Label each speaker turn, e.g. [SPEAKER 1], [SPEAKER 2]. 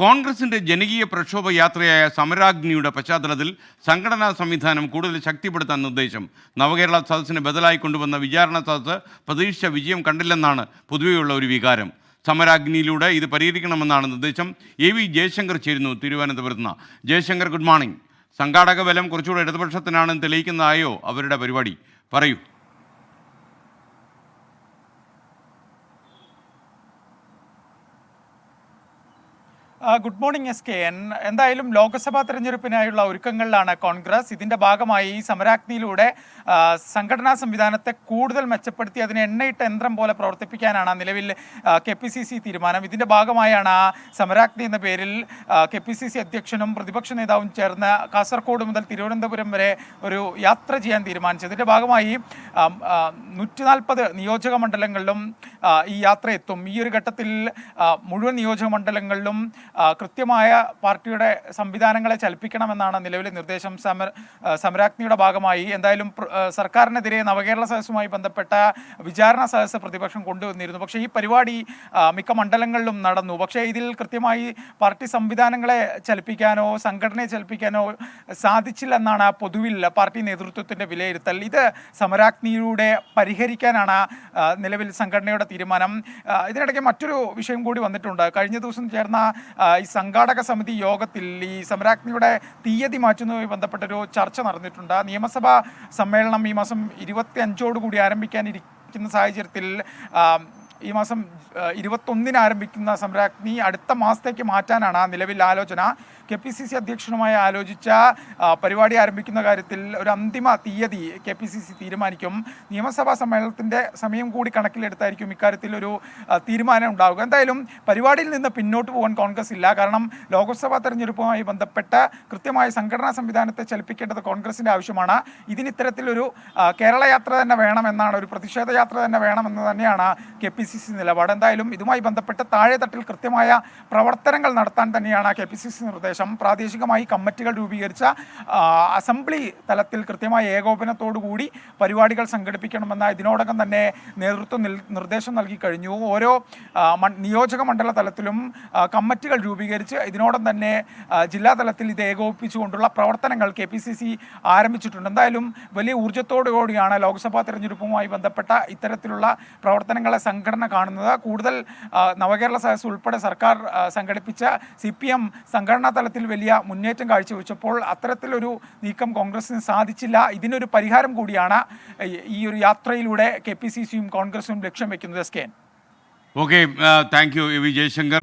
[SPEAKER 1] കോൺഗ്രസിന്റെ ജനകീയ പ്രക്ഷോഭ യാത്രയായ സമരാഗ്നിയുടെ പശ്ചാത്തലത്തിൽ സംഘടനാ സംവിധാനം കൂടുതൽ ശക്തിപ്പെടുത്താൻ നിർദ്ദേശം. നവകേരള സദസ്സിന് ബദലായി കൊണ്ടുവന്ന വിചാരണ സദസ്സ് പ്രതീക്ഷിച്ച വിജയം കണ്ടില്ലെന്നാണ് പൊതുവെയുള്ള ഒരു വികാരം. സമരാഗ്നിയിലൂടെ ഇത് പരിഹരിക്കണമെന്നാണ് നിർദ്ദേശം. AV ജയശങ്കർ ചേരുന്നു തിരുവനന്തപുരത്ത് നിന്ന്. Jaishankar, good morning. സംഘാടക ബലം കുറച്ചുകൂടെ ഇടതുപക്ഷത്തിനാണെന്ന് തെളിയിക്കുന്നതായോ അവരുടെ പരിപാടി? പറയൂ.
[SPEAKER 2] Good morning SKN. എന്തായാലും ലോക്സഭാ തെരഞ്ഞെടുപ്പിനായുള്ള ഒരുക്കങ്ങളിലാണ് കോൺഗ്രസ്. ഇതിൻ്റെ ഭാഗമായി സമരാഗ്നിയിലൂടെ സംഘടനാ സംവിധാനത്തെ കൂടുതൽ മെച്ചപ്പെടുത്തി അതിനെ എണ്ണയിട്ട യന്ത്രം പോലെ പ്രവർത്തിപ്പിക്കാനാണ് നിലവിൽ KPCC തീരുമാനം. ഇതിൻ്റെ ഭാഗമായാണ് സമരാഗ്നി എന്ന പേരിൽ KPCC അധ്യക്ഷനും പ്രതിപക്ഷ നേതാവും ചേർന്ന് കാസർഗോഡ് മുതൽ തിരുവനന്തപുരം വരെ ഒരു യാത്ര ചെയ്യാൻ തീരുമാനിച്ചത്. ഇതിൻ്റെ ഭാഗമായി 140 നിയോജക മണ്ഡലങ്ങളിലും ഈ യാത്ര എത്തും. ഈ ഒരു ഘട്ടത്തിൽ മുഴുവൻ നിയോജക മണ്ഡലങ്ങളിലും കൃത്യമായ പാർട്ടിയുടെ സംവിധാനങ്ങളെ ചലിപ്പിക്കണമെന്നാണ് നിലവിലെ നിർദ്ദേശം. സമരാഗ്നിയുടെ ഭാഗമായി എന്തായാലും സർക്കാരിനെതിരെ നവകേരള സദസ്സുമായി ബന്ധപ്പെട്ട വിചാരണ സദസ്സ് പ്രതിപക്ഷം കൊണ്ടുവന്നിരുന്നു. പക്ഷേ ഈ പരിപാടി മിക്ക മണ്ഡലങ്ങളിലും നടന്നു. പക്ഷേ ഇതിൽ കൃത്യമായി പാർട്ടി സംവിധാനങ്ങളെ ചലിപ്പിക്കാനോ സംഘടനയെ ചലിപ്പിക്കാനോ സാധിച്ചില്ലെന്നാണ് പൊതുവിൽ പാർട്ടി നേതൃത്വത്തിൻ്റെ വിലയിരുത്തൽ. ഇത് സമരാഗ്നിയിലൂടെ പരിഹരിക്കാനാണ് നിലവിൽ സംഘടനയുടെ തീരുമാനം. ഇതിനിടയ്ക്ക് മറ്റൊരു വിഷയം കൂടി വന്നിട്ടുണ്ട്. കഴിഞ്ഞ ദിവസം ചേർന്ന ഈ സംഘാടക സമിതി യോഗത്തിൽ ഈ സമരാഗ്നിയുടെ തീയതി മാറ്റുന്നതുമായി ബന്ധപ്പെട്ടൊരു ചർച്ച നടന്നിട്ടുണ്ട്. നിയമസഭാ സമ്മേളനം ഈ മാസം 25 ആരംഭിക്കാനിരിക്കുന്ന സാഹചര്യത്തിൽ ഈ മാസം 21 ആരംഭിക്കുന്ന സമരാഗ്നി അടുത്ത മാസത്തേക്ക് മാറ്റാനാണ് നിലവിൽ ആലോചന. KPCC അധ്യക്ഷനുമായി ആലോചിച്ച പരിപാടി ആരംഭിക്കുന്ന കാര്യത്തിൽ ഒരു അന്തിമ തീയതി KPCC തീരുമാനിക്കും. നിയമസഭാ സമ്മേളനത്തിൻ്റെ സമയം കൂടി കണക്കിലെടുത്തായിരിക്കും ഇക്കാര്യത്തിൽ ഒരു തീരുമാനം ഉണ്ടാവുക. എന്തായാലും പരിപാടിയിൽ നിന്ന് പിന്നോട്ട് പോകാൻ കോൺഗ്രസ് ഇല്ല. കാരണം ലോക്സഭാ തെരഞ്ഞെടുപ്പുമായി ബന്ധപ്പെട്ട് കൃത്യമായ സംഘടനാ സംവിധാനത്തെ ചലിപ്പിക്കേണ്ടത് കോൺഗ്രസിൻ്റെ ആവശ്യമാണ്. ഇത്തരത്തിലൊരു കേരള യാത്ര തന്നെ വേണമെന്നാണ്, ഒരു പ്രതിഷേധ യാത്ര തന്നെ വേണമെന്ന് തന്നെയാണ് KPCC നിലപാട്. എന്തായാലും ഇതുമായി ബന്ധപ്പെട്ട് താഴെത്തട്ടിൽ കൃത്യമായ പ്രവർത്തനങ്ങൾ നടത്താൻ തന്നെയാണ് KPCC നിർദ്ദേശം. പ്രാദേശികമായി കമ്മിറ്റികൾ രൂപീകരിച്ച അസംബ്ലി തലത്തിൽ കൃത്യമായ ഏകോപനത്തോടുകൂടി പരിപാടികൾ സംഘടിപ്പിക്കണമെന്ന ഇതിനോടകം തന്നെ നേതൃത്വം നിർദ്ദേശം നൽകി കഴിഞ്ഞു. ഓരോ നിയോജക മണ്ഡല തലത്തിലും കമ്മിറ്റികൾ രൂപീകരിച്ച് ഇതിനോടകം തന്നെ ജില്ലാ തലത്തിൽ ഇത് ഏകോപിപ്പിച്ചുകൊണ്ടുള്ള പ്രവർത്തനങ്ങൾ KPCC ആരംഭിച്ചിട്ടുണ്ട്. എന്തായാലും വലിയ ഊർജ്ജത്തോടുകൂടിയാണ് ലോക്സഭാ തെരഞ്ഞെടുപ്പുമായി ബന്ധപ്പെട്ട ഇത്തരത്തിലുള്ള പ്രവർത്തനങ്ങളെ സംഘടന കാണുന്നത്. കൂടുതൽ നവകേരള സദസ്സ് ഉൾപ്പെടെ സർക്കാർ സംഘടിപ്പിച്ച CPM സംഘടനാ തലത്തിൽ വലിയ മുന്നേറ്റം കാഴ്ചവെച്ചപ്പോൾ അത്തരത്തിലൊരു നീക്കം കോൺഗ്രസിന് സാധിച്ചില്ല. ഇതിനൊരു പരിഹാരം കൂടിയാണ് ഈ ഒരു യാത്രയിലൂടെ KPCCയും കോൺഗ്രസും ലക്ഷ്യം വെക്കുന്നത്.
[SPEAKER 1] Okay, thank you AV Jaishankar.